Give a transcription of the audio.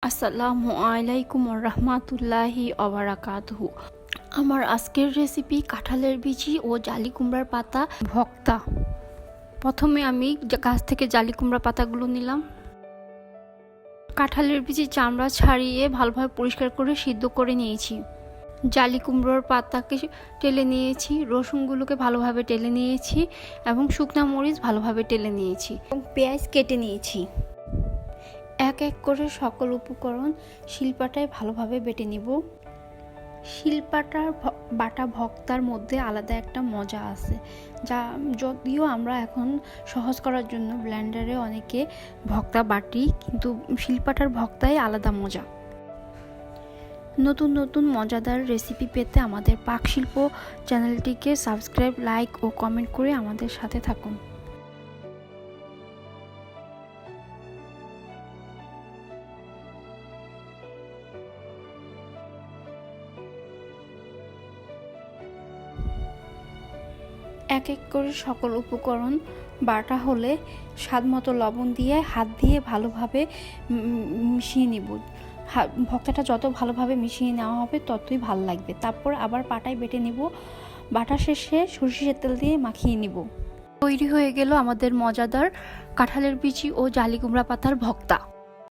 আসসালামু আলাইকুম রহমাতুল্লাহি ওবারাকাতুহু। আমার আজকের রেসিপি কাঁঠালের বিচি ও জালি কুমড়ার পাতা ভর্তা। প্রথমে আমি গাছ থেকে জালি কুমড়া পাতাগুলো নিলাম। কাঁঠালের বিচি চামড়া ছাড়িয়ে ভালোভাবে পরিষ্কার করে সিদ্ধ করে নিয়েছি। জালি কুমড়োর পাতাকে টেলে নিয়েছি, রসুনগুলোকে ভালোভাবে টেলে নিয়েছি এবং শুকনা মরিচ ভালোভাবে টেলে নিয়েছি এবং পেঁয়াজ কেটে নিয়েছি। এক এক করে সকল উপকরণ শিলপাটায় ভালোভাবে বেটে নিব। শিলপাটার বাটা ভর্তার মধ্যে আলাদা একটা মজা আছে, যা যদিও আমরা এখন সহজ করার জন্য ব্লেন্ডারে অনেকে ভর্তা বাটি, কিন্তু শিলপাটার ভর্তাই আলাদা মজা। নতুন নতুন মজাদার রেসিপি পেতে আমাদের পাকশিল্প চ্যানেলটিকে সাবস্ক্রাইব, লাইক ও কমেন্ট করে আমাদের সাথে থাকুন। এক এক করে সকল উপকরণ বাটা হলে স্বাদ মতো লবণ দিয়ে হাত দিয়ে ভালোভাবে মিশিয়ে নিব। ভর্তাটা যত ভালোভাবে মিশিয়ে নেওয়া হবে ততই ভালো লাগবে। তারপর আবার পাটায় বেটে নিব। বাটা শেষে সরষের তেল দিয়ে মাখিয়ে নিব। তৈরি হয়ে গেল আমাদের মজাদার কাঁঠালের বিচি ও জালি কুমড়া পাতার ভর্তা।